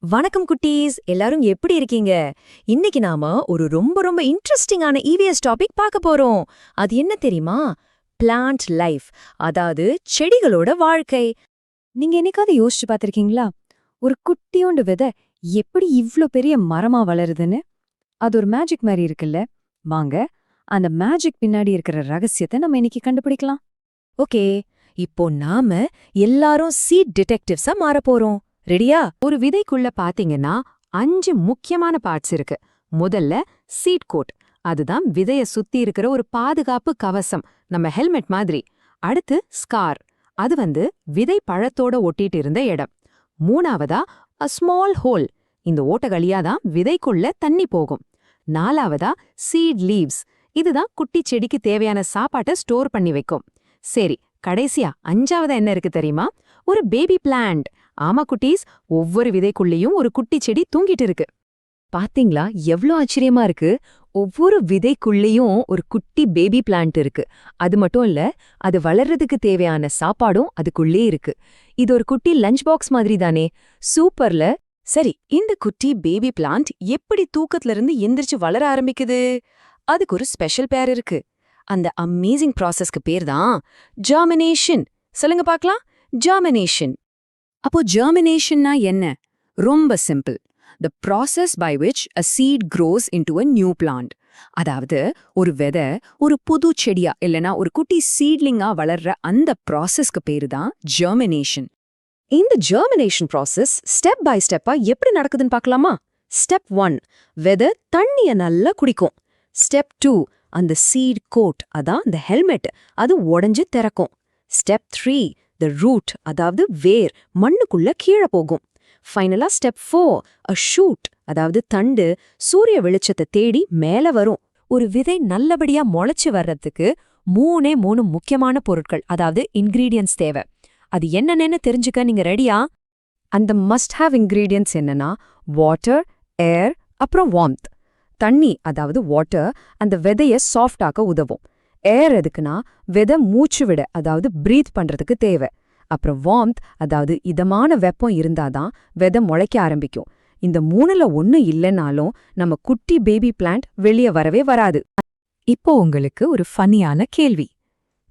வணக்கம் குட்டீஸ், எல்லாரும் எப்படி இருக்கீங்க? இன்னைக்கு நாம ஒரு ரொம்ப ரொம்ப இன்ட்ரெஸ்டிங்கான இவிஎஸ் டாபிக் பார்க்க போறோம். அது என்ன தெரியுமா? பிளான்ட் லைஃப், அதாவது செடிகளோட வாழ்க்கை. நீங்க என்னைக்காவது யோசிச்சு பார்த்திருக்கீங்களா? ஒரு குட்டியோண்டு விதை எப்படி இவ்ளோ பெரிய மரமா வளருதுன்னு? அது ஒரு மேஜிக் மாதிரி இருக்குல்ல? வாங்க, அந்த மேஜிக் பின்னாடி இருக்கிற ரகசியத்தை நம்ம இன்னைக்கு கண்டுபிடிக்கலாம். ஓகே, இப்போ நாம எல்லாரும் சீட் டிடெக்டிவ்ஸா மாற போறோம். ரெடியா? ஒரு விதைக்குள்ள பாத்தீங்கன்னா 5 முக்கியமான பார்ட்ஸ் இருக்கு. முதல்ல சீட் கோட், அதுதான் விதைய சுத்தி இருக்கிற ஒரு பாதுகாப்பு கவசம், நம்ம ஹெல்மெட் மாதிரி. அடுத்து ஸ்கார், அது விதை பழத்தோட ஒட்டிட்டு இருந்த இடம். மூணாவதா அ ஸ்மால் ஹோல், இந்த ஓட்டகளியா தான் விதைக்குள்ள தண்ணி போகும். நாலாவதா சீட் லீவ்ஸ், இதுதான் குட்டி செடிக்கு தேவையான சாப்பாட்டை ஸ்டோர் பண்ணி வைக்கும். சரி, கடைசியா 5ஆவதா என்ன இருக்கு தெரியுமா? ஒரு பேபி பிளான்ட். ஆமா குட்டீஸ், ஒவ்வொரு விதைக்குள்ளேயும் ஒரு குட்டி செடி தூங்கிட்டு இருக்கு. பாத்தீங்களா எவ்ளோ ஆச்சரியமா இருக்கு? ஒவ்வொரு விதைக்குள்ளேயும் ஒரு குட்டி பேபி பிளான்ட் இருக்கு. அது மட்டும் இல்ல, அது வளர்றதுக்கு தேவையான சாப்பாடும் அதுக்குள்ளே இருக்கு. இது ஒரு குட்டி லஞ்ச் பாக்ஸ் மாதிரி தானே? சூப்பர்ல. சரி, இந்த குட்டி பேபி பிளான்ட் எப்படி தூக்கத்துல இருந்து எந்திரிச்சு வளர ஆரம்பிக்குது? அதுக்கு ஒரு ஸ்பெஷல் பேர் இருக்கு. அந்த அமேசிங் ப்ராசஸ்க்கு பேர் தான் ஜெர்மினேஷன். சொல்லுங்க பார்க்கலாம், ஜெர்மினேஷன். அப்போ ஜெர்மினேஷன்னா என்ன? ரொம்ப simple. The process by which a seed grows into a new plant. அதாவது ஒரு விதை ஒரு புது செடியா இல்லனா ஒரு குட்டி சீட்லிங்கா வளர்ற அந்த ப்ராசஸ்க்கு பேரு தான் ஜெர்மினேஷன். இந்த ஜெர்மினேஷன் ப்ராசஸ் ஸ்டெப் பை ஸ்டெப்பா எப்படி நடக்குதுன்னு பார்க்கலாமா? ஸ்டெப் 1, விதை தண்ணிய நல்லா குடிக்கும். ஸ்டெப் 2, அந்த சீட் கோட், அதான் இந்த ஹெல்மெட், அது உடைஞ்சு திறக்கும். ஸ்டெப் 3, the root, அதாவது வேர், மண்ணுக்குள்ள கீழே போகும். ஃபைனலா ஸ்டெப் 4, a shoot, அதாவது தண்டு, சூரிய வெளிச்சத்தை தேடி மேல வரும். ஒரு விதை நல்லபடியா முளைச்சு வர்றதுக்கு 3 முக்கியமான பொருட்கள், அதாவது இன்கிரீடியன்ட்ஸ் தேவை. அது என்னன்னு தெரிஞ்சுக்க நீங்க ரெடியா? அந்த மஸ்ட் ஹேவ் இன்கிரீடியன்ட்ஸ் என்னன்னா வாட்டர், ஏர், அப்புறம் வார்ம்த். தண்ணி, அதாவது வாட்டர், அந்த விதைய சாஃப்ட் ஆக்க உதவும். ஏர் எதுக்குன்னா விதை மூச்சு விட, அதாவது பிரீத் பண்றதுக்கு தேவை. அப்புறம் வார்ம்த், அதாவது இதமான வெப்பம் இருந்தாதான் விதை முளைக்க ஆரம்பிக்கும். இந்த 3ல 1 இல்லைனாலும் நம்ம குட்டி பேபி பிளான்ட் வெளியே வரவே வராது. இப்போ உங்களுக்கு ஒரு ஃபன்னியான கேள்வி.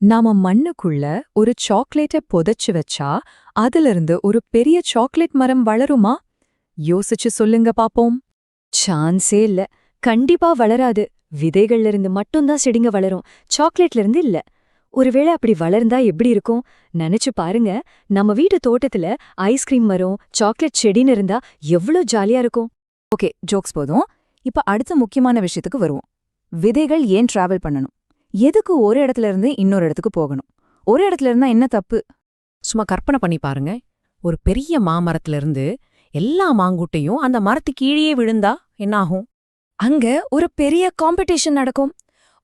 நாம மண்ணுக்குள்ள ஒரு சாக்லேட்டை புதைச்சு வச்சா அதிலிருந்து ஒரு பெரிய சாக்லேட் மரம் வளருமா? யோசிச்சு சொல்லுங்க பாப்போம். சான்ஸே இல்ல. கண்டிப்பா வளராது. விதைகள்ல இருந்து மட்டும்தான் செடிங்க வளரும், சாக்லேட்ல இருந்து இல்ல. ஒருவேளை அப்படி வளர்ந்தா எப்படி இருக்கும்? நினைச்சு பாருங்க, நம்ம வீட்டு தோட்டத்துல ஐஸ்கிரீம் மரம், சாக்லேட் செடின்னு இருந்தா எவ்வளோ ஜாலியா இருக்கும். ஓகே, ஜோக்ஸ் போதும். இப்ப அடுத்த முக்கியமான விஷயத்துக்கு வருவோம். விதைகள் ஏன் டிராவல் பண்ணணும்? எதுக்கு ஒரு இடத்துல இருந்து இன்னொரு இடத்துக்கு போகணும்? ஒரு இடத்துல இருந்தா என்ன தப்பு? சும்மா கற்பனை பண்ணி பாருங்க, ஒரு பெரிய மாமரத்துல இருந்து எல்லா மாங்கூட்டையும் அந்த மரத்து கீழே விழுந்தா என்னாகும்? அங்க ஒரு பெரிய காம்படிஷன் நடக்கும்.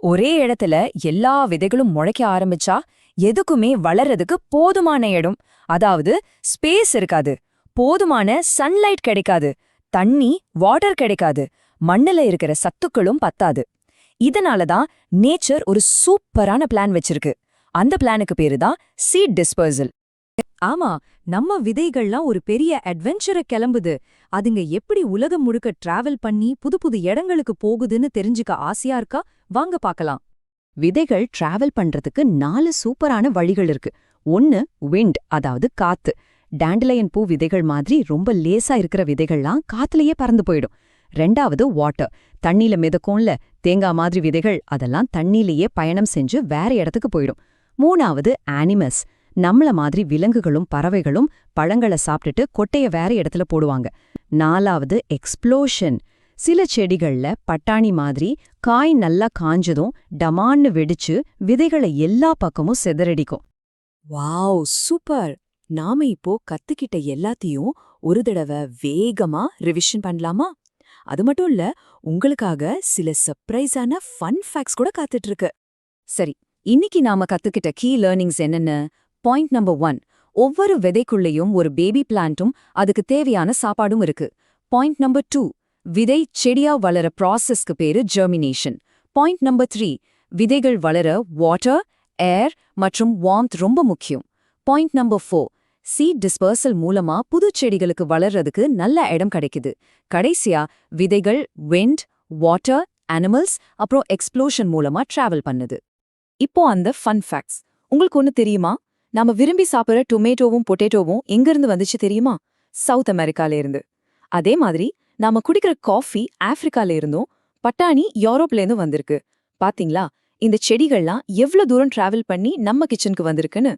ஒரே இடத்துல எல்லா விதைகளும் முளைக்க ஆரம்பிச்சா எதுக்குமே வளர்றதுக்கு போதுமான இடம், அதாவது ஸ்பேஸ் இருக்காது. போதுமான சன்லைட் கிடைக்காது. தண்ணி, வாட்டர் கிடைக்காது. மண்ணுல இருக்கிற சத்துக்களும் பத்தாது. இதனாலதான் நேச்சர் ஒரு சூப்பரான பிளான் வச்சிருக்கு. அந்த பிளானுக்கு பேரு தான் சீட் டிஸ்பர்சல். ஆமா, நம்ம விதைகள்லாம் ஒரு பெரிய அட்வென்ச்சரை கிளம்புது. அதுங்க எப்படி உலகம் முழுக்க டிராவல் பண்ணி புது புது இடங்களுக்கு போகுதுன்னு தெரிஞ்சுக்க ஆசையா இருக்கா? வாங்க பார்க்கலாம். விதைகள் டிராவல் பண்றதுக்கு 4 சூப்பரான வழிகள் இருக்கு. 1, விண்ட், அதாவது காத்து. டாண்டலையன் பூ விதைகள் மாதிரி ரொம்ப லேசா இருக்கிற விதைகள்லாம் காத்துலயே பறந்து போயிடும். 2வது வாட்டர், தண்ணியில மிதக்கும்ல தேங்காய் மாதிரி விதைகள், அதெல்லாம் தண்ணியிலேயே பயணம் செஞ்சு வேற இடத்துக்கு போயிடும். 3வது ஆனிமஸ், நம்மள மாதிரி விலங்குகளும் பறவைகளும் பழங்களை சாப்பிட்டுட்டு கொட்டைய வேற இடத்துல போடுவாங்க. 4வது எக்ஸ்ப்ளோஷன், சில செடிகள்ல பட்டாணி மாதிரி காய் நல்லா காஞ்சதும் டமான்னு வெடிச்சு விதைகளை எல்லா பக்கமும் சிதறடிக்கும். Wow, super! நாம இப்போ கத்துக்கிட்ட எல்லாத்தையும் ஒரு தடவை வேகமா ரிவிஷன் பண்ணலாமா? அது மட்டும் இல்ல, உங்களுக்காக சில சர்ப்ரைஸான ஃபன் ஃபேக்ட்ஸ் கூட காத்துட்டு இருக்கு. சரி, இன்னைக்கு நாம கத்துக்கிட்ட கீ லேர்னிங்ஸ் என்னன்னு? பாயிண்ட் நம்பர் 1, ஒவ்வொரு விதைக்குள்ளேயும் ஒரு பேபி பிளான்ட்டும் அதுக்கு தேவையான சாப்பாடும் இருக்கு. பாயிண்ட் நம்பர் 2, விதை செடியா வளர ப்ராசஸ்க்கு பேரு ஜெர்மினேஷன். பாயிண்ட் நம்பர் 3, விதைகள் வளர வாட்டர், ஏர் மற்றும் வார்ம்த் ரொம்ப முக்கியம். பாயிண்ட் நம்பர் 4, சீட் டிஸ்பர்சல் மூலமா புது செடிகளுக்கு வளர்றதுக்கு நல்ல இடம் கிடைக்குது. கடைசியா விதைகள் விண்ட், வாட்டர், அனிமல்ஸ் அப்புறம் எக்ஸ்ப்ளோஷன் மூலமா டிராவல் பண்ணுது. இப்போ அந்த ஃபன் ஃபேக்ட்ஸ். உங்களுக்கு ஒன்னு தெரியுமா? நாம விரும்பி சாப்பிடுற டொமேட்டோவும் பொட்டேட்டோவும் எங்கிருந்து வந்துச்சு தெரியுமா? சவுத் அமெரிக்கால இருந்து. அதே மாதிரி நாம குடிக்கிற காஃபி ஆப்பிரிக்கால இருந்தும், பட்டாணி யூரோப்ல இருந்தும் வந்திருக்கு. பாத்தீங்களா, இந்த செடிகள்லாம் எவ்வளவு தூரம் டிராவல் பண்ணி நம்ம கிச்சனுக்கு வந்திருக்குன்னு.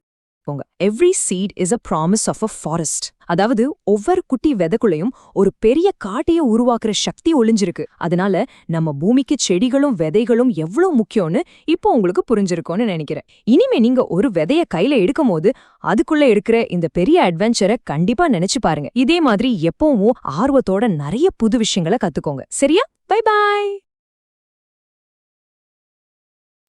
Every seed is a promise of a forest. அதாவது ஒவ்வொரு குட்டி விதைக்குள்ளையும் ஒரு பெரிய காட்டையை உருவாக்குற சக்தி ஒளிஞ்சிருக்கு. அதனால நம்ம பூமிக்கு செடிகளும் விதைகளும் எவ்வளவு முக்கியம்னு இப்போ உங்களுக்கு புரிஞ்சிருக்கும்னு நினைக்கிறேன். இனிமே நீங்க ஒரு விதைய கையில எடுக்கும் போது அதுக்குள்ள இருக்கிற இந்த பெரிய அட்வென்ச்சரை கண்டிப்பா நினைச்சு பாருங்க. இதே மாதிரி எப்பவும் ஆர்வத்தோட நிறைய புது விஷயங்களை கத்துக்கோங்க. சரியா? Bye bye.